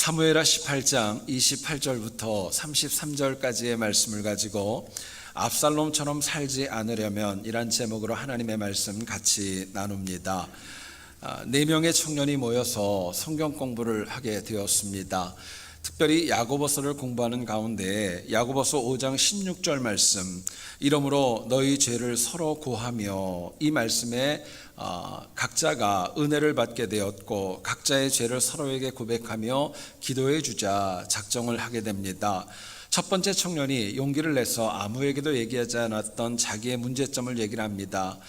사무엘하 18장 28절부터 33절까지의 말씀을 가지고 압살롬처럼 살지 않으려면 이란 제목으로 하나님의 말씀 같이 나눕니다. 4명의 청년이 모여서 성경 공부를 하게 되었습니다. 특별히 야고보서를 공부하는 가운데 야고보서 5장 16절 말씀, 이러므로 너희 죄를 서로 고하며, 이 말씀에 각자가 은혜를 받게 되었고 각자의 죄를 서로에게 고백하며 기도해 주자 작정을 하게 됩니다. 첫 번째 청년이 용기를 내서 아무에게도 얘기하지 않았던 자기의 문제점을 얘기를 합니다.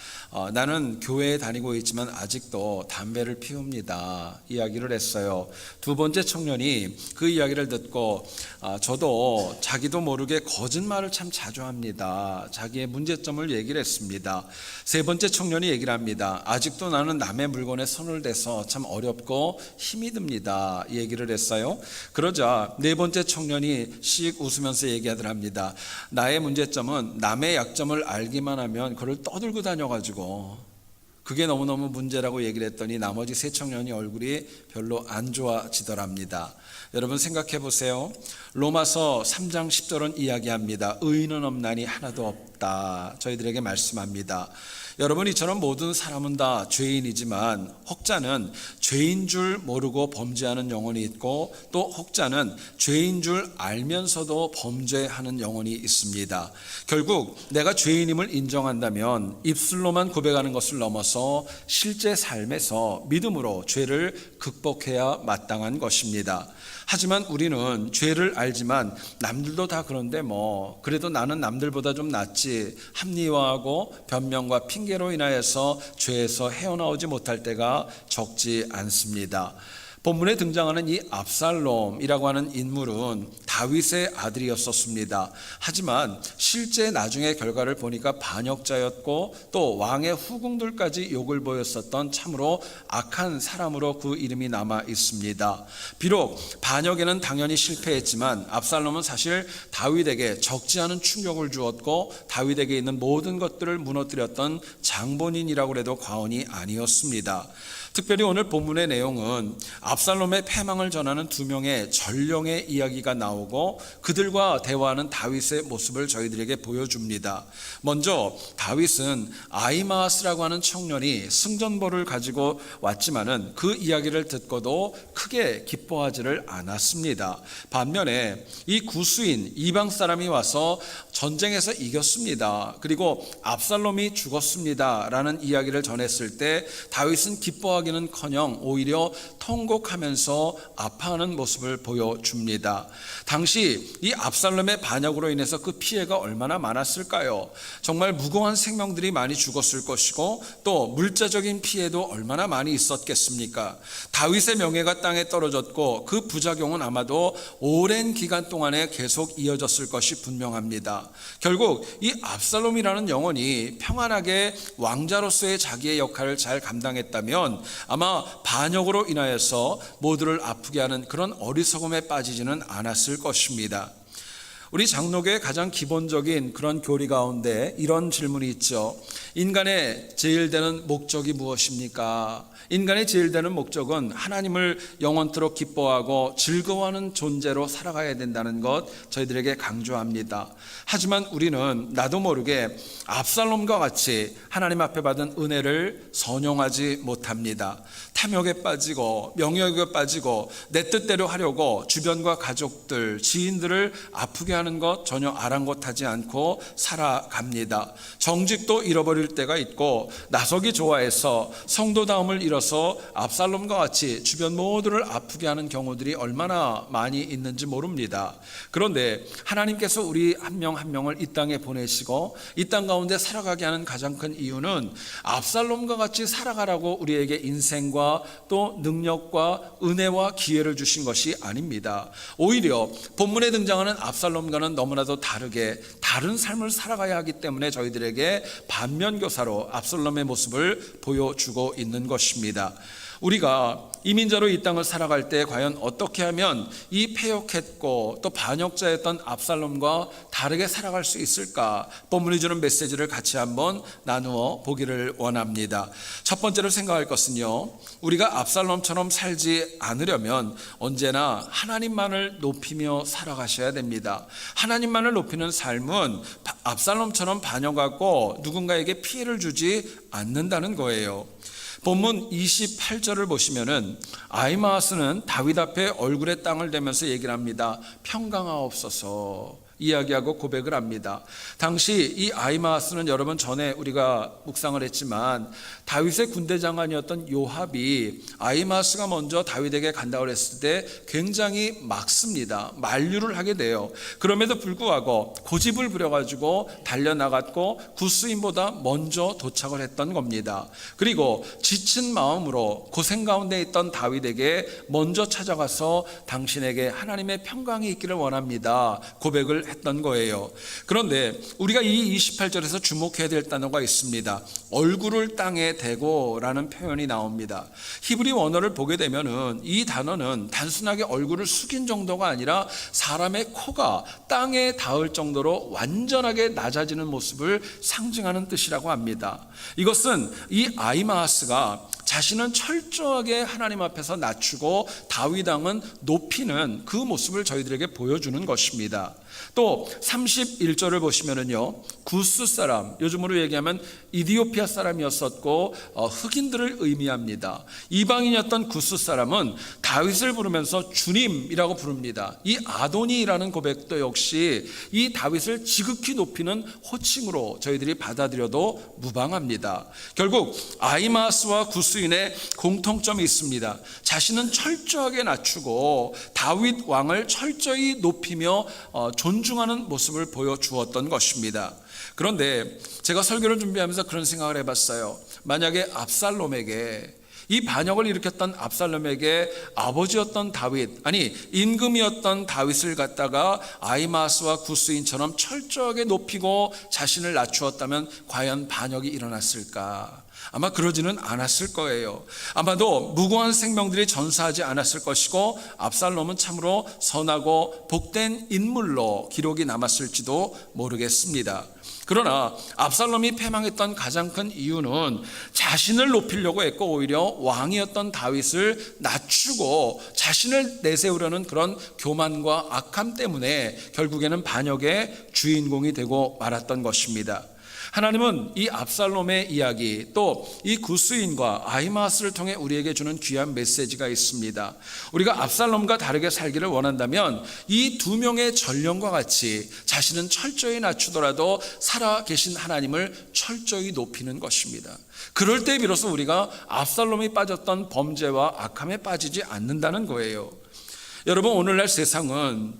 나는 교회에 다니고 있지만 아직도 담배를 피웁니다, 이야기를 했어요. 두 번째 청년이 그 이야기를 듣고 저도 자기도 모르게 거짓말을 참 자주 합니다, 자기의 문제점을 얘기를 했습니다. 세 번째 청년이 얘기를 합니다. 아직도 나는 남의 물건에 손을 대서 참 어렵고 힘이 듭니다, 이 얘기를 했어요. 그러자 네 번째 청년이 씩 웃으면서 얘기하더랍니다. 나의 문제점은 남의 약점을 알기만 하면 그걸 떠들고 다녀가지고 그게 너무너무 문제라고 얘기를 했더니 나머지 세 청년이 얼굴이 별로 안 좋아지더랍니다. 여러분 생각해 보세요. 로마서 3장 10절은 이야기합니다. 의인은 없나니 하나도 없다, 저희들에게 말씀합니다. 여러분, 이처럼 모든 사람은 다 죄인이지만 혹자는 죄인 줄 모르고 범죄하는 영혼이 있고, 또 혹자는 죄인 줄 알면서도 범죄하는 영혼이 있습니다. 결국 내가 죄인임을 인정한다면 입술로만 고백하는 것을 넘어서 실제 삶에서 믿음으로 죄를 극복해야 마땅한 것입니다. 하지만 우리는 죄를 알지만 남들도 다 그런데 그래도 나는 남들보다 좀 낫지, 합리화하고 변명과 핑계로 인하여서 죄에서 헤어나오지 못할 때가 적지 않습니다. 본문에 등장하는 이 압살롬이라고 하는 인물은 다윗의 아들이었었습니다. 하지만 실제 나중의 결과를 보니까 반역자였고 또 왕의 후궁들까지 욕을 보였었던 참으로 악한 사람으로 그 이름이 남아 있습니다. 비록 반역에는 당연히 실패했지만 압살롬은 사실 다윗에게 적지 않은 충격을 주었고 다윗에게 있는 모든 것들을 무너뜨렸던 장본인이라고 해도 과언이 아니었습니다. 특별히 오늘 본문의 내용은 압살롬의 패망을 전하는 두 명의 전령의 이야기가 나오고 그들과 대화하는 다윗의 모습을 저희들에게 보여줍니다. 먼저 다윗은 아히마아스라고 하는 청년이 승전보를 가지고 왔지만은 그 이야기를 듣고도 크게 기뻐하지를 않았습니다. 반면에 이 구수인 이방 사람이 와서 전쟁에서 이겼습니다, 그리고 압살롬이 죽었습니다 라는 이야기를 전했을 때 다윗은 기뻐하기는커녕 오히려 통곡하면서 아파하는 모습을 보여줍니다. 당시 이 압살롬의 반역으로 인해서 그 피해가 얼마나 많았을까요? 정말 무고한 생명들이 많이 죽었을 것이고 또 물자적인 피해도 얼마나 많이 있었겠습니까? 다윗의 명예가 땅에 떨어졌고 그 부작용은 아마도 오랜 기간 동안에 계속 이어졌을 것이 분명합니다. 결국 이 압살롬이라는 영혼이 평안하게 왕자로서의 자기의 역할을 잘 감당했다면 아마 반역으로 인하여서 모두를 아프게 하는 그런 어리석음에 빠지지는 않았을 것입니다. 우리 장로교의 가장 기본적인 그런 교리 가운데 이런 질문이 있죠. 인간의 제일 되는 목적이 무엇입니까? 인간의 제일 되는 목적은 하나님을 영원토록 기뻐하고 즐거워하는 존재로 살아가야 된다는 것 저희들에게 강조합니다. 하지만 우리는 나도 모르게 압살롬과 같이 하나님 앞에 받은 은혜를 선용하지 못합니다. 탐욕에 빠지고 명욕에 빠지고 내 뜻대로 하려고 주변과 가족들, 지인들을 아프게 하는 것 전혀 아랑곳하지 않고 살아갑니다. 정직도 잃어버릴 때가 있고 나서기 좋아해서 성도다움을 잃어서 압살롬과 같이 주변 모두를 아프게 하는 경우들이 얼마나 많이 있는지 모릅니다. 그런데 하나님께서 우리 한 명 한 명을 이 땅에 보내시고 이 땅 가운데 살아가게 하는 가장 큰 이유는 압살롬과 같이 살아가라고 우리에게 인생과 또 능력과 은혜와 기회를 주신 것이 아닙니다. 오히려 본문에 등장하는 압살롬과는 너무나도 다르게 다른 삶을 살아가야 하기 때문에 저희들에게 반면교사로 압살롬의 모습을 보여주고 있는 것입니다. 우리가 이민자로 이 땅을 살아갈 때 과연 어떻게 하면 이 패역했고 또 반역자였던 압살롬과 다르게 살아갈 수 있을까? 본문이 주는 메시지를 같이 한번 나누어 보기를 원합니다. 첫 번째로 생각할 것은요, 우리가 압살롬처럼 살지 않으려면 언제나 하나님만을 높이며 살아가셔야 됩니다. 하나님만을 높이는 삶은 압살롬처럼 반역하고 누군가에게 피해를 주지 않는다는 거예요. 본문 28절을 보시면은 아히마아스는 다윗 앞에 얼굴에 땅을 대면서 얘기를 합니다. 평강하옵소서 이야기하고 고백을 합니다. 당시 이 아히마아스는 여러분 전에 우리가 묵상을 했지만 다윗의 군대 장관이었던 요압이 아히마아스가 먼저 다윗에게 간다고 했을 때 굉장히 막습니다. 만류를 하게 돼요. 그럼에도 불구하고 고집을 부려가지고 달려나갔고 구스인보다 먼저 도착을 했던 겁니다. 그리고 지친 마음으로 고생 가운데 있던 다윗에게 먼저 찾아가서 당신에게 하나님의 평강이 있기를 원합니다 고백을 했던 거예요. 그런데 우리가 이 28절에서 주목해야 될 단어가 있습니다. 얼굴을 땅에 대고 라는 표현이 나옵니다. 히브리 원어를 보게 되면은 이 단어는 단순하게 얼굴을 숙인 정도가 아니라 사람의 코가 땅에 닿을 정도로 완전하게 낮아지는 모습을 상징하는 뜻이라고 합니다. 이것은 이 아히마아스가 자신은 철저하게 하나님 앞에서 낮추고 다윗 왕은 높이는 그 모습을 저희들에게 보여주는 것입니다. 또 31절을 보시면은요, 구스 사람, 요즘으로 얘기하면 이디오피아 사람이었었고 흑인들을 의미합니다. 이방인이었던 구스 사람은 다윗을 부르면서 주님이라고 부릅니다. 이 아도니라는 고백도 역시 이 다윗을 지극히 높이는 호칭으로 저희들이 받아들여도 무방합니다. 결국 아히마아스와 구스인의 공통점이 있습니다. 자신은 철저하게 낮추고 다윗 왕을 철저히 높이며 존중하는 모습을 보여주었던 것입니다. 그런데 제가 설교를 준비하면서 그런 생각을 해봤어요. 만약에 압살롬에게, 이 반역을 일으켰던 압살롬에게 아버지였던 다윗, 아니 임금이었던 다윗을 갖다가 아히마아스와 구스인처럼 철저하게 높이고 자신을 낮추었다면 과연 반역이 일어났을까? 아마 그러지는 않았을 거예요. 아마도 무고한 생명들이 전사하지 않았을 것이고 압살롬은 참으로 선하고 복된 인물로 기록이 남았을지도 모르겠습니다. 그러나 압살롬이 패망했던 가장 큰 이유는 자신을 높이려고 했고 오히려 왕이었던 다윗을 낮추고 자신을 내세우려는 그런 교만과 악함 때문에 결국에는 반역의 주인공이 되고 말았던 것입니다. 하나님은 이 압살롬의 이야기, 또 이 구스인과 아히마아스를 통해 우리에게 주는 귀한 메시지가 있습니다. 우리가 압살롬과 다르게 살기를 원한다면 이 두 명의 전령과 같이 자신은 철저히 낮추더라도 살아계신 하나님을 철저히 높이는 것입니다. 그럴 때 비로소 우리가 압살롬이 빠졌던 범죄와 악함에 빠지지 않는다는 거예요. 여러분, 오늘날 세상은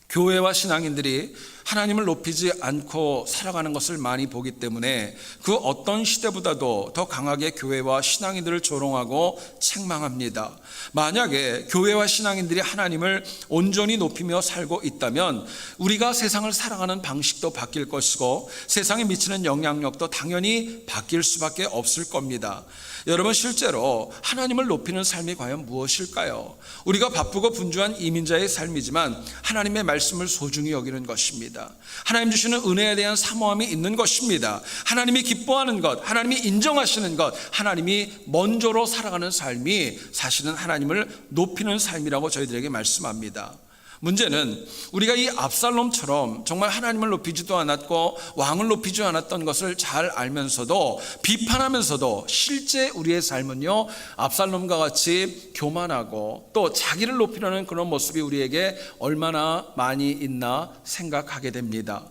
교회와 신앙인들이 하나님을 높이지 않고 살아가는 것을 많이 보기 때문에 그 어떤 시대보다도 더 강하게 교회와 신앙인들을 조롱하고 책망합니다. 만약에 교회와 신앙인들이 하나님을 온전히 높이며 살고 있다면 우리가 세상을 살아가는 방식도 바뀔 것이고 세상에 미치는 영향력도 당연히 바뀔 수밖에 없을 겁니다. 여러분, 실제로 하나님을 높이는 삶이 과연 무엇일까요? 우리가 바쁘고 분주한 이민자의 삶이지만 하나님의 말씀을 소중히 여기는 것입니다. 하나님 주시는 은혜에 대한 사모함이 있는 것입니다. 하나님이 기뻐하는 것, 하나님이 인정하시는 것, 하나님이 먼저로 살아가는 삶이 사실은 하나님을 높이는 삶이라고 저희들에게 말씀합니다. 문제는 우리가 이 압살롬처럼 정말 하나님을 높이지도 않았고 왕을 높이지 않았던 것을 잘 알면서도 비판하면서도 실제 우리의 삶은요, 압살롬과 같이 교만하고 또 자기를 높이려는 그런 모습이 우리에게 얼마나 많이 있나 생각하게 됩니다.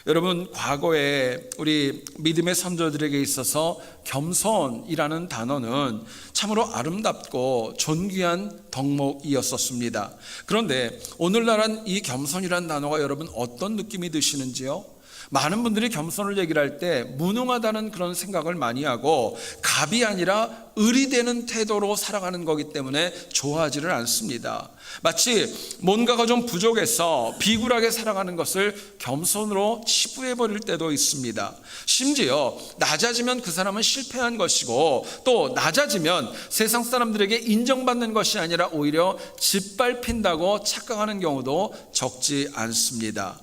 여러분, 과거에 우리 믿음의 선조들에게 있어서 겸손이라는 단어는 참으로 아름답고 존귀한 덕목이었었습니다. 그런데 오늘날은 이 겸손이라는 단어가 여러분 어떤 느낌이 드시는지요? 많은 분들이 겸손을 얘기를 할 때 무능하다는 그런 생각을 많이 하고 갑이 아니라 을이 되는 태도로 살아가는 거기 때문에 좋아하지를 않습니다. 마치 뭔가가 좀 부족해서 비굴하게 살아가는 것을 겸손으로 치부해 버릴 때도 있습니다. 심지어 낮아지면 그 사람은 실패한 것이고 또 낮아지면 세상 사람들에게 인정받는 것이 아니라 오히려 짓밟힌다고 착각하는 경우도 적지 않습니다.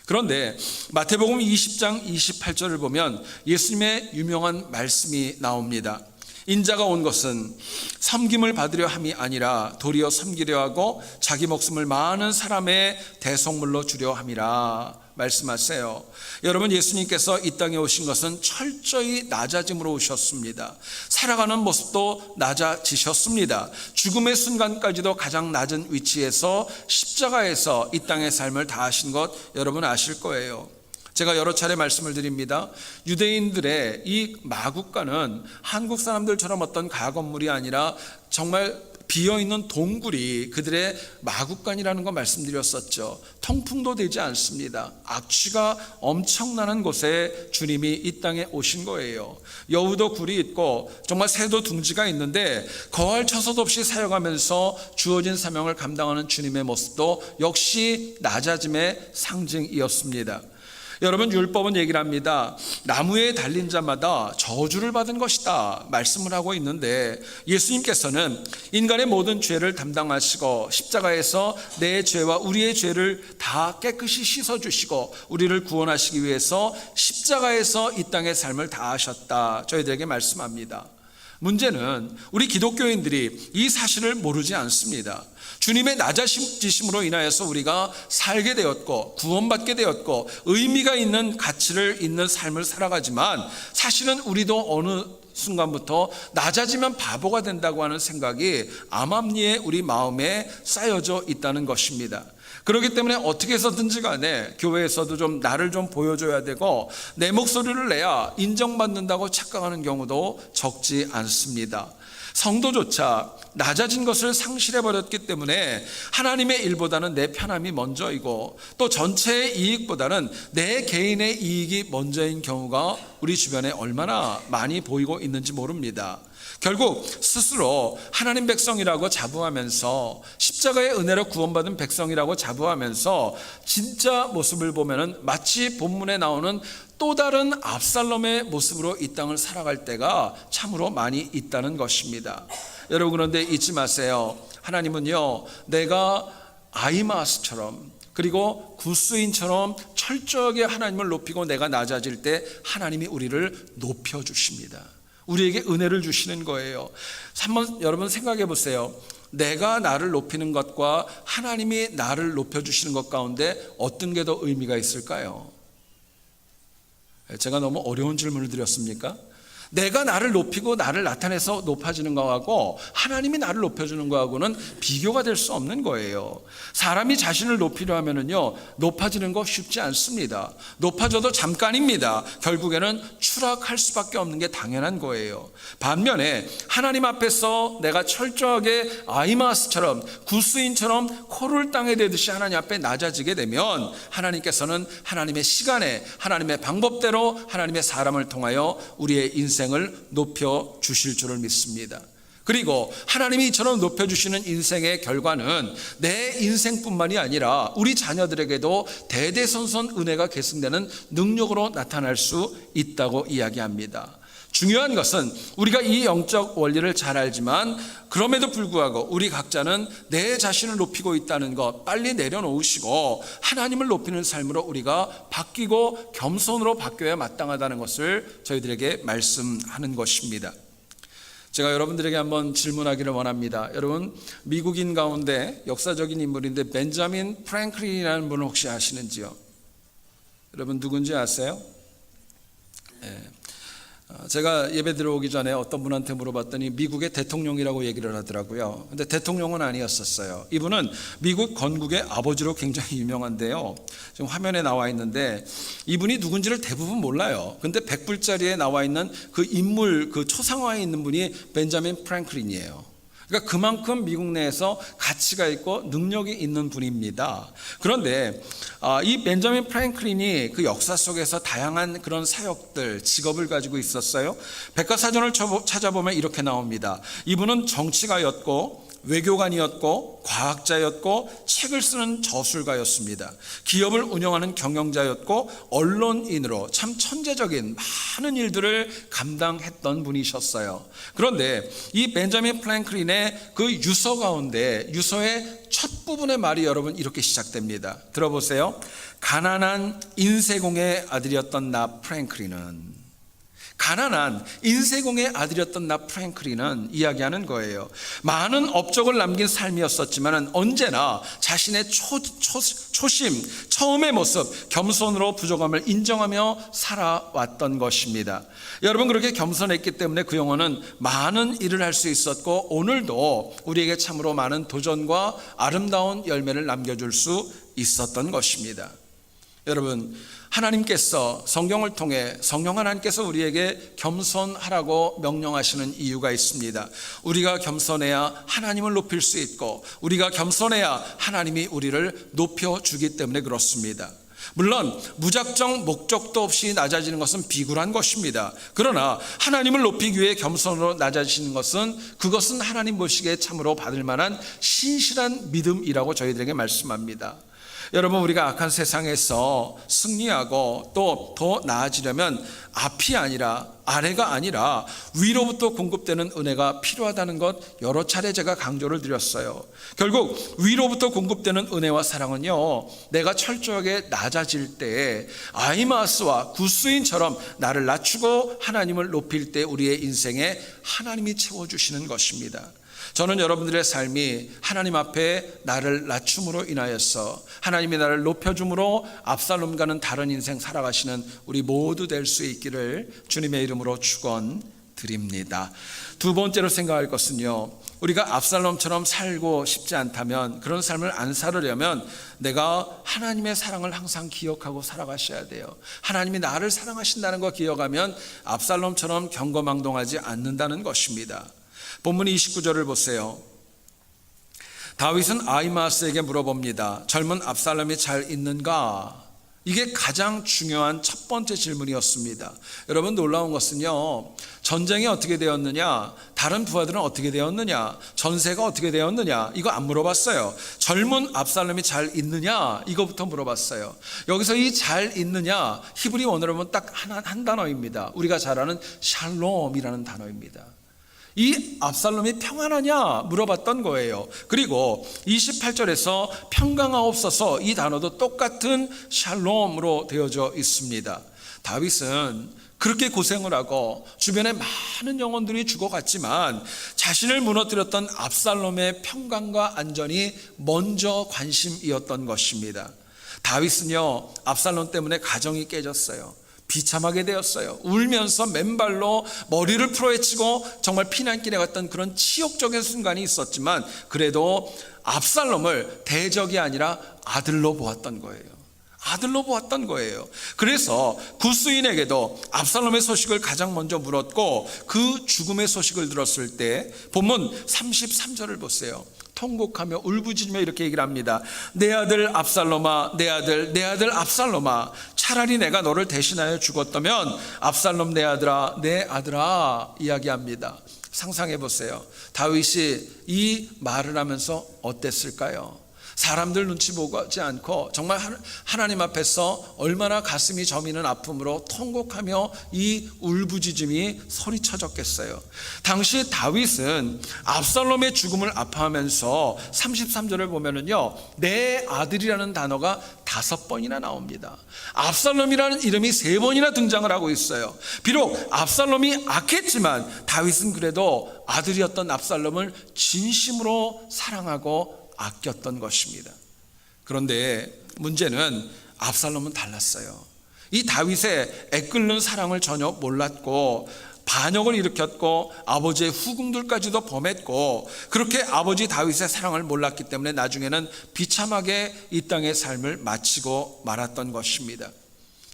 그런데 마태복음 20장 28절을 보면 예수님의 유명한 말씀이 나옵니다. 인자가 온 것은 섬김을 받으려 함이 아니라 도리어 섬기려 하고 자기 목숨을 많은 사람의 대속물로 주려 함이라 말씀하세요. 여러분, 예수님께서 이 땅에 오신 것은 철저히 낮아짐으로 오셨습니다. 살아가는 모습도 낮아지셨습니다. 죽음의 순간까지도 가장 낮은 위치에서 십자가에서 이 땅의 삶을 다하신 것 여러분 아실 거예요. 제가 여러 차례 말씀을 드립니다. 유대인들의 이 마국간은 한국 사람들처럼 어떤 가건물이 아니라 정말 비어있는 동굴이 그들의 마국간이라는 거 말씀드렸었죠. 통풍도 되지 않습니다. 악취가 엄청나는 곳에 주님이 이 땅에 오신 거예요. 여우도 굴이 있고 정말 새도 둥지가 있는데 거할 처소도 없이 사역하면서 주어진 사명을 감당하는 주님의 모습도 역시 낮아짐의 상징이었습니다. 여러분, 율법은 얘기를 합니다. 나무에 달린 자마다 저주를 받은 것이다 말씀을 하고 있는데 예수님께서는 인간의 모든 죄를 담당하시고 십자가에서 내 죄와 우리의 죄를 다 깨끗이 씻어주시고 우리를 구원하시기 위해서 십자가에서 이 땅의 삶을 다하셨다 저희들에게 말씀합니다. 문제는 우리 기독교인들이 이 사실을 모르지 않습니다. 주님의 낮아지심으로 인하여서 우리가 살게 되었고 구원받게 되었고 의미가 있는 가치를 있는 삶을 살아가지만 사실은 우리도 어느 순간부터 낮아지면 바보가 된다고 하는 생각이 암암리에 우리 마음에 쌓여져 있다는 것입니다. 그렇기 때문에 어떻게 해서든지 간에 교회에서도 좀 나를 좀 보여줘야 되고 내 목소리를 내야 인정받는다고 착각하는 경우도 적지 않습니다. 성도조차 낮아진 것을 상실해버렸기 때문에 하나님의 일보다는 내 편함이 먼저이고 또 전체의 이익보다는 내 개인의 이익이 먼저인 경우가 우리 주변에 얼마나 많이 보이고 있는지 모릅니다. 결국 스스로 하나님 백성이라고 자부하면서 십자가의 은혜로 구원받은 백성이라고 자부하면서 진짜 모습을 보면은 마치 본문에 나오는 또 다른 압살롬의 모습으로 이 땅을 살아갈 때가 참으로 많이 있다는 것입니다. 여러분, 그런데 잊지 마세요. 하나님은요, 내가 아히마아스처럼 그리고 구스인처럼 철저하게 하나님을 높이고 내가 낮아질 때 하나님이 우리를 높여주십니다. 우리에게 은혜를 주시는 거예요. 한번 여러분 생각해 보세요. 내가 나를 높이는 것과 하나님이 나를 높여주시는 것 가운데 어떤 게 더 의미가 있을까요? 제가 너무 어려운 질문을 드렸습니까? 내가 나를 높이고 나를 나타내서 높아지는 거하고 하나님이 나를 높여주는 거하고는 비교가 될 수 없는 거예요. 사람이 자신을 높이려 하면은요, 높아지는 거 쉽지 않습니다. 높아져도 잠깐입니다. 결국에는 추락할 수밖에 없는 게 당연한 거예요. 반면에 하나님 앞에서 내가 철저하게 아히마아스처럼 구스인처럼 코를 땅에 대듯이 하나님 앞에 낮아지게 되면 하나님께서는 하나님의 시간에 하나님의 방법대로 하나님의 사람을 통하여 우리의 인생을 높여 주실 줄을 믿습니다. 그리고 하나님이 이처럼 높여주시는 인생의 결과는 내 인생뿐만이 아니라 우리 자녀들에게도 대대손손 은혜가 계승되는 능력으로 나타날 수 있다고 이야기합니다. 중요한 것은 우리가 이 영적 원리를 잘 알지만 그럼에도 불구하고 우리 각자는 내 자신을 높이고 있다는 것 빨리 내려놓으시고 하나님을 높이는 삶으로 우리가 바뀌고 겸손으로 바뀌어야 마땅하다는 것을 저희들에게 말씀하는 것입니다. 제가 여러분들에게 한번 질문하기를 원합니다. 여러분, 미국인 가운데 역사적인 인물인데 벤자민 프랭클린이라는 분을 혹시 아시는지요? 여러분 누군지 아세요? 네. 제가 예배 들어오기 전에 어떤 분한테 물어봤더니 미국의 대통령이라고 얘기를 하더라고요. 근데 대통령은 아니었었어요. 이분은 미국 건국의 아버지로 굉장히 유명한데요. 지금 화면에 나와 있는데 이분이 누군지를 대부분 몰라요. 근데 100불짜리에 나와 있는 그 인물, 그 초상화에 있는 분이 벤자민 프랭클린이에요. 그러니까 그만큼 미국 내에서 가치가 있고 능력이 있는 분입니다. 그런데 이 벤저민 프랭클린이 그 역사 속에서 다양한 그런 사역들, 직업을 가지고 있었어요. 백과사전을 찾아보면 이렇게 나옵니다. 이분은 정치가였고 외교관이었고 과학자였고 책을 쓰는 저술가였습니다. 기업을 운영하는 경영자였고 언론인으로 참 천재적인 많은 일들을 감당했던 분이셨어요. 그런데 이 벤저민 프랭클린의 그 유서 가운데 유서의 첫 부분의 말이 여러분 이렇게 시작됩니다. 들어보세요. 가난한 인쇄공의 아들이었던 나 프랭클린은, 가난한 인쇄공의 아들이었던 나 프랭클린은 이야기하는 거예요. 많은 업적을 남긴 삶이었었지만 언제나 자신의 초심, 처음의 모습, 겸손으로 부족함을 인정하며 살아왔던 것입니다. 여러분, 그렇게 겸손했기 때문에 그 영혼은 많은 일을 할 수 있었고 오늘도 우리에게 참으로 많은 도전과 아름다운 열매를 남겨줄 수 있었던 것입니다. 여러분, 하나님께서 성경을 통해 성령 하나님께서 우리에게 겸손하라고 명령하시는 이유가 있습니다. 우리가 겸손해야 하나님을 높일 수 있고 우리가 겸손해야 하나님이 우리를 높여주기 때문에 그렇습니다. 물론 무작정 목적도 없이 낮아지는 것은 비굴한 것입니다. 그러나 하나님을 높이기 위해 겸손으로 낮아지는 것은 그것은 하나님 보시기에 참으로 받을 만한 신실한 믿음이라고 저희들에게 말씀합니다. 여러분, 우리가 악한 세상에서 승리하고 또 더 나아지려면 앞이 아니라 아래가 아니라 위로부터 공급되는 은혜가 필요하다는 것 여러 차례 제가 강조를 드렸어요. 결국 위로부터 공급되는 은혜와 사랑은요, 내가 철저하게 낮아질 때에 아이마스와 구스인처럼 나를 낮추고 하나님을 높일 때 우리의 인생에 하나님이 채워주시는 것입니다. 저는 여러분들의 삶이 하나님 앞에 나를 낮춤으로 인하여서 하나님이 나를 높여줌으로 압살롬과는 다른 인생 살아가시는 우리 모두 될 수 있기를 주님의 이름으로 축원드립니다. 두 번째로 생각할 것은요, 우리가 압살롬처럼 살고 싶지 않다면, 그런 삶을 안 살으려면 내가 하나님의 사랑을 항상 기억하고 살아가셔야 돼요. 하나님이 나를 사랑하신다는 거 기억하면 압살롬처럼 경거망동하지 않는다는 것입니다. 본문 29절을 보세요. 다윗은 아히마스에게 물어봅니다. 젊은 압살롬이 잘 있는가? 이게 가장 중요한 첫 번째 질문이었습니다. 여러분, 놀라운 것은요, 전쟁이 어떻게 되었느냐, 다른 부하들은 어떻게 되었느냐, 전세가 어떻게 되었느냐, 이거 안 물어봤어요. 젊은 압살롬이 잘 있느냐, 이거부터 물어봤어요. 여기서 이 잘 있느냐, 히브리 원어로 보면 딱 한 단어입니다. 우리가 잘 아는 샬롬이라는 단어입니다. 이 압살롬이 평안하냐 물어봤던 거예요. 그리고 28절에서 평강하옵소서, 이 단어도 똑같은 샬롬으로 되어져 있습니다. 다윗은 그렇게 고생을 하고 주변에 많은 영혼들이 죽어갔지만 자신을 무너뜨렸던 압살롬의 평강과 안전이 먼저 관심이었던 것입니다. 다윗은요, 압살롬 때문에 가정이 깨졌어요. 비참하게 되었어요. 울면서 맨발로 머리를 풀어헤치고 정말 피난길에 갔던 그런 치욕적인 순간이 있었지만 그래도 압살롬을 대적이 아니라 아들로 보았던 거예요. 아들로 보았던 거예요. 그래서 구스인에게도 압살롬의 소식을 가장 먼저 물었고 그 죽음의 소식을 들었을 때 본문 33절을 보세요. 통곡하며 울부짖으며 이렇게 얘기를 합니다. 내 아들 압살롬아, 내 아들 압살롬아, 차라리 내가 너를 대신하여 죽었다면 압살롬 내 아들아 이야기합니다. 상상해 보세요. 다윗이 이 말을 하면서 어땠을까요? 사람들 눈치 보지 않고 정말 하나님 앞에서 얼마나 가슴이 저미는 아픔으로 통곡하며 이 울부짖음이 소리쳐졌겠어요. 당시 다윗은 압살롬의 죽음을 아파하면서 33절을 보면은요, 내 아들이라는 단어가 5번이나 나옵니다. 압살롬이라는 이름이 3번이나 등장을 하고 있어요. 비록 압살롬이 악했지만 다윗은 그래도 아들이었던 압살롬을 진심으로 사랑하고 아꼈던 것입니다. 그런데 문제는 압살롬은 달랐어요. 이 다윗의 애끓는 사랑을 전혀 몰랐고 반역을 일으켰고 아버지의 후궁들까지도 범했고, 그렇게 아버지 다윗의 사랑을 몰랐기 때문에 나중에는 비참하게 이 땅의 삶을 마치고 말았던 것입니다.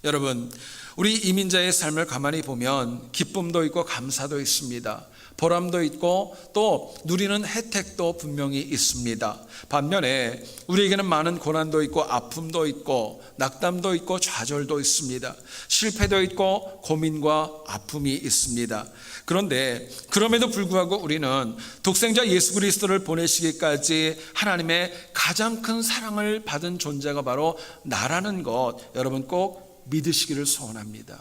여러분, 우리 이민자의 삶을 가만히 보면 기쁨도 있고 감사도 있습니다. 보람도 있고 또 누리는 혜택도 분명히 있습니다. 반면에 우리에게는 많은 고난도 있고 아픔도 있고 낙담도 있고 좌절도 있습니다. 실패도 있고 고민과 아픔이 있습니다. 그런데 그럼에도 불구하고 우리는 독생자 예수 그리스도를 보내시기까지 하나님의 가장 큰 사랑을 받은 존재가 바로 나라는 것, 여러분 꼭 믿으시기를 소원합니다.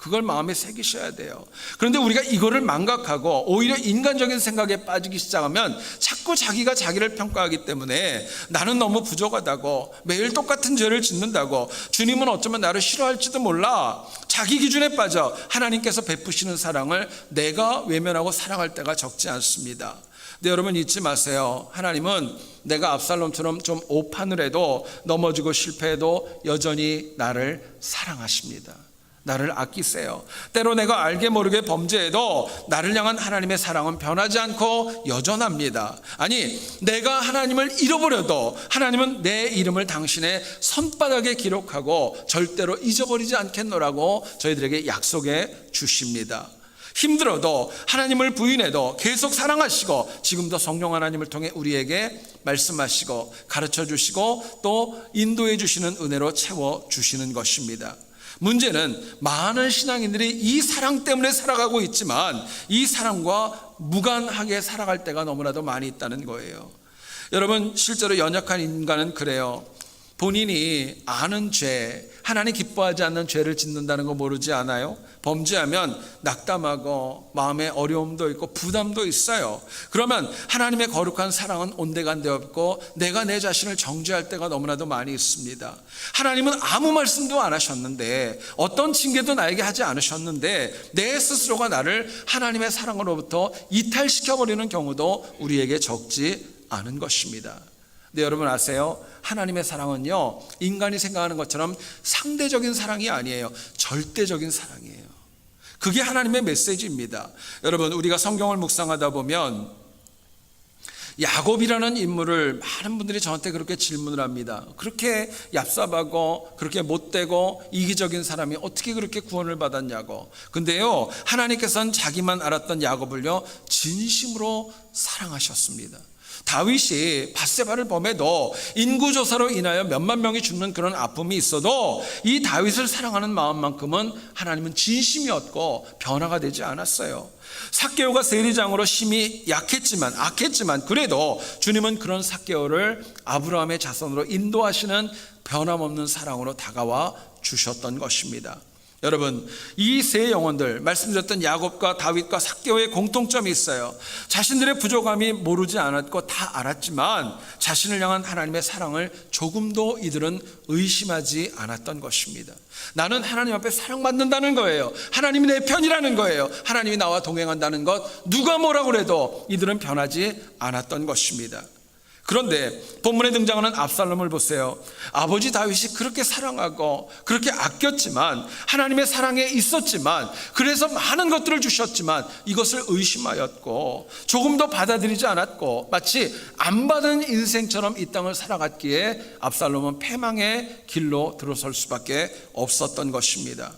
그걸 마음에 새기셔야 돼요. 그런데 우리가 이거를 망각하고 오히려 인간적인 생각에 빠지기 시작하면 자꾸 자기가 자기를 평가하기 때문에 나는 너무 부족하다고, 매일 똑같은 죄를 짓는다고, 주님은 어쩌면 나를 싫어할지도 몰라, 자기 기준에 빠져 하나님께서 베푸시는 사랑을 내가 외면하고 사랑할 때가 적지 않습니다. 근데 여러분 잊지 마세요. 하나님은 내가 압살롬처럼 좀 오판을 해도, 넘어지고 실패해도 여전히 나를 사랑하십니다. 나를 아끼세요. 때로 내가 알게 모르게 범죄해도 나를 향한 하나님의 사랑은 변하지 않고 여전합니다. 아니, 내가 하나님을 잃어버려도 하나님은 내 이름을 당신의 손바닥에 기록하고 절대로 잊어버리지 않겠노라고 저희들에게 약속해 주십니다. 힘들어도 하나님을 부인해도 계속 사랑하시고 지금도 성령 하나님을 통해 우리에게 말씀하시고 가르쳐 주시고 또 인도해 주시는 은혜로 채워 주시는 것입니다. 문제는 많은 신앙인들이 이 사랑 때문에 살아가고 있지만 이 사랑과 무관하게 살아갈 때가 너무나도 많이 있다는 거예요. 여러분, 실제로 연약한 인간은 그래요. 본인이 아는 죄, 하나님 기뻐하지 않는 죄를 짓는다는 거 모르지 않아요? 범죄하면 낙담하고 마음에 어려움도 있고 부담도 있어요. 그러면 하나님의 거룩한 사랑은 온데간데 없고 내가 내 자신을 정죄할 때가 너무나도 많이 있습니다. 하나님은 아무 말씀도 안 하셨는데, 어떤 징계도 나에게 하지 않으셨는데 내 스스로가 나를 하나님의 사랑으로부터 이탈시켜버리는 경우도 우리에게 적지 않은 것입니다. 근데 여러분 아세요? 하나님의 사랑은요, 인간이 생각하는 것처럼 상대적인 사랑이 아니에요. 절대적인 사랑이에요. 그게 하나님의 메시지입니다. 여러분, 우리가 성경을 묵상하다 보면 야곱이라는 인물을 많은 분들이 저한테 그렇게 질문을 합니다. 그렇게 얍삽하고 그렇게 못되고 이기적인 사람이 어떻게 그렇게 구원을 받았냐고. 근데요, 하나님께서는 자기만 알았던 야곱을요 진심으로 사랑하셨습니다. 다윗이 밧세바를 범해도 인구조사로 인하여 몇만 명이 죽는 그런 아픔이 있어도 이 다윗을 사랑하는 마음만큼은 하나님은 진심이었고 변화가 되지 않았어요. 삭개오가 세리장으로 심히 악했지만 그래도 주님은 그런 삭개오를 아브라함의 자손으로 인도하시는 변함없는 사랑으로 다가와 주셨던 것입니다. 여러분, 이 세 영혼들, 말씀드렸던 야곱과 다윗과 삭개오의 공통점이 있어요. 자신들의 부족함이 모르지 않았고 다 알았지만 자신을 향한 하나님의 사랑을 조금도 이들은 의심하지 않았던 것입니다. 나는 하나님 앞에 사랑받는다는 거예요. 하나님이 내 편이라는 거예요. 하나님이 나와 동행한다는 것, 누가 뭐라고 해도 이들은 변하지 않았던 것입니다. 그런데 본문에 등장하는 압살롬을 보세요. 아버지 다윗이 그렇게 사랑하고 그렇게 아꼈지만, 하나님의 사랑에 있었지만, 그래서 많은 것들을 주셨지만 이것을 의심하였고 조금도 받아들이지 않았고 마치 안 받은 인생처럼 이 땅을 살아갔기에 압살롬은 패망의 길로 들어설 수밖에 없었던 것입니다.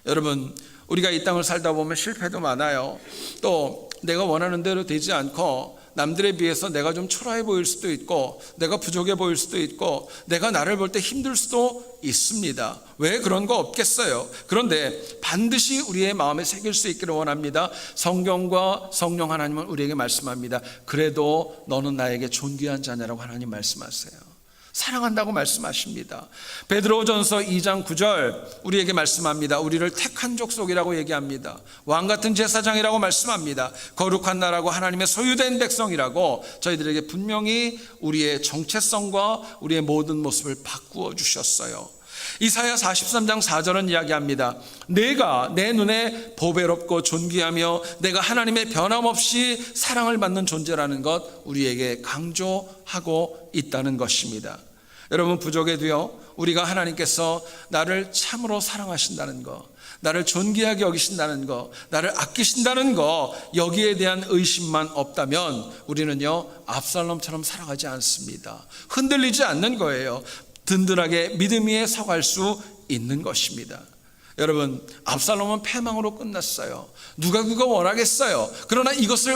여러분, 우리가 이 땅을 살다 보면 실패도 많아요. 또 내가 원하는 대로 되지 않고 남들에 비해서 내가 좀 초라해 보일 수도 있고, 내가 부족해 보일 수도 있고, 내가 나를 볼 때 힘들 수도 있습니다. 왜 그런 거 없겠어요? 그런데 반드시 우리의 마음에 새길 수 있기를 원합니다. 성경과 성령 하나님은 우리에게 말씀합니다. 그래도 너는 나에게 존귀한 자냐라고 하나님 말씀하세요. 사랑한다고 말씀하십니다. 베드로전서 2장 9절 우리에게 말씀합니다. 우리를 택한 족속이라고 얘기합니다. 왕같은 제사장이라고 말씀합니다. 거룩한 나라고 하나님의 소유된 백성이라고 저희들에게 분명히 우리의 정체성과 우리의 모든 모습을 바꾸어 주셨어요. 이사야 43장 4절은 이야기합니다. 내가 내 눈에 보배롭고 존귀하며 내가 하나님의 변함없이 사랑을 받는 존재라는 것 우리에게 강조하고 있다는 것입니다. 여러분, 부족해도요, 우리가 하나님께서 나를 참으로 사랑하신다는 것, 나를 존귀하게 여기신다는 것, 나를 아끼신다는 것, 여기에 대한 의심만 없다면 우리는요 압살롬처럼 살아가지 않습니다. 흔들리지 않는 거예요. 든든하게 믿음 위에 서갈 수 있는 것입니다. 여러분, 압살롬은 패망으로 끝났어요. 누가 그거 원하겠어요? 그러나 이것을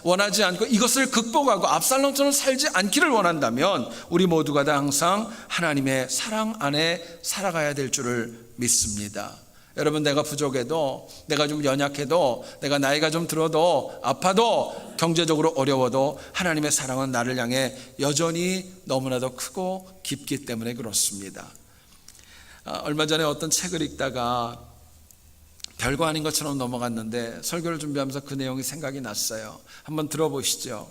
원하지 않고 이것을 극복하고 압살롬처럼 살지 않기를 원한다면 우리 모두가 다 항상 하나님의 사랑 안에 살아가야 될 줄을 믿습니다. 여러분, 내가 부족해도, 내가 좀 연약해도, 내가 나이가 좀 들어도, 아파도, 경제적으로 어려워도 하나님의 사랑은 나를 향해 여전히 너무나도 크고 깊기 때문에 그렇습니다. 얼마 전에 어떤 책을 읽다가 별거 아닌 것처럼 넘어갔는데 설교를 준비하면서 그 내용이 생각이 났어요. 한번 들어보시죠.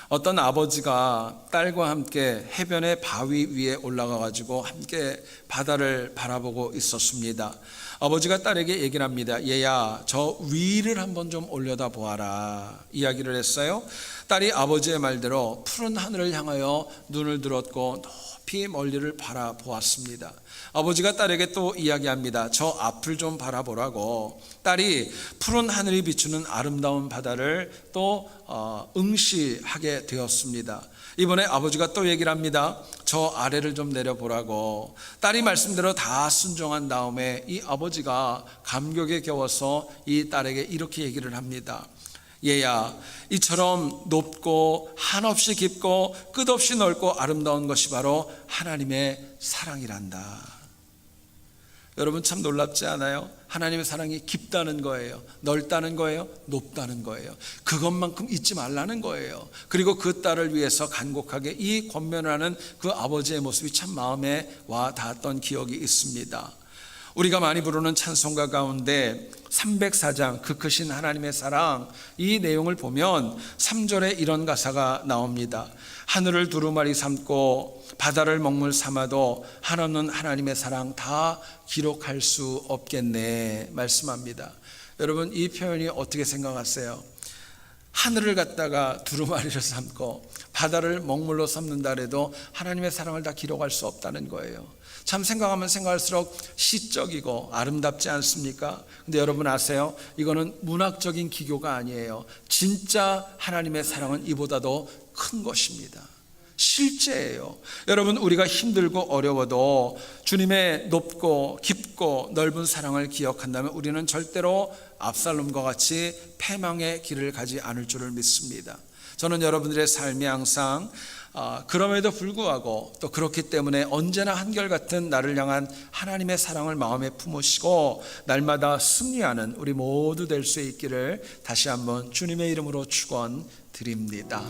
어떤 아버지가 딸과 함께 해변의 바위 위에 올라가 가지고 함께 바다를 바라보고 있었습니다. 아버지가 딸에게 얘기를 합니다. 얘야, 저 위를 한번 좀 올려다 보아라 이야기를 했어요. 딸이 아버지의 말대로 푸른 하늘을 향하여 눈을 들었고 높이 멀리를 바라보았습니다. 아버지가 딸에게 또 이야기합니다. 저 앞을 좀 바라보라고. 딸이 푸른 하늘이 비추는 아름다운 바다를 또 응시하게 되었습니다. 이번에 아버지가 또 얘기를 합니다. 저 아래를 좀 내려보라고. 딸이 말씀대로 다 순종한 다음에 이 아버지가 감격에 겨워서 이 딸에게 이렇게 얘기를 합니다. 얘야, 이처럼 높고 한없이 깊고 끝없이 넓고 아름다운 것이 바로 하나님의 사랑이란다. 여러분, 참 놀랍지 않아요? 하나님의 사랑이 깊다는 거예요. 넓다는 거예요. 높다는 거예요. 그것만큼 잊지 말라는 거예요. 그리고 그 딸을 위해서 간곡하게 이 권면을 하는 그 아버지의 모습이 참 마음에 와 닿았던 기억이 있습니다. 우리가 많이 부르는 찬송가 가운데 304장 그 크신 하나님의 사랑, 이 내용을 보면 3절에 이런 가사가 나옵니다. 하늘을 두루마리 삼고 바다를 먹물 삼아도 한없는 하나님의 사랑 다 기록할 수 없겠네 말씀합니다. 여러분, 이 표현이 어떻게 생각하세요? 하늘을 갖다가 두루마리를 삼고 바다를 먹물로 삼는다 해도 하나님의 사랑을 다 기록할 수 없다는 거예요. 참 생각하면 생각할수록 시적이고 아름답지 않습니까? 근데 여러분 아세요? 이거는 문학적인 기교가 아니에요. 진짜 하나님의 사랑은 이보다도 큰 것입니다. 실제예요. 여러분, 우리가 힘들고 어려워도 주님의 높고 깊고 넓은 사랑을 기억한다면 우리는 절대로 압살롬과 같이 패망의 길을 가지 않을 줄을 믿습니다. 저는 여러분들의 삶이 항상 그럼에도 불구하고 또 그렇기 때문에 언제나 한결같은 나를 향한 하나님의 사랑을 마음에 품으시고 날마다 승리하는 우리 모두 될 수 있기를 다시 한번 주님의 이름으로 축원드립니다.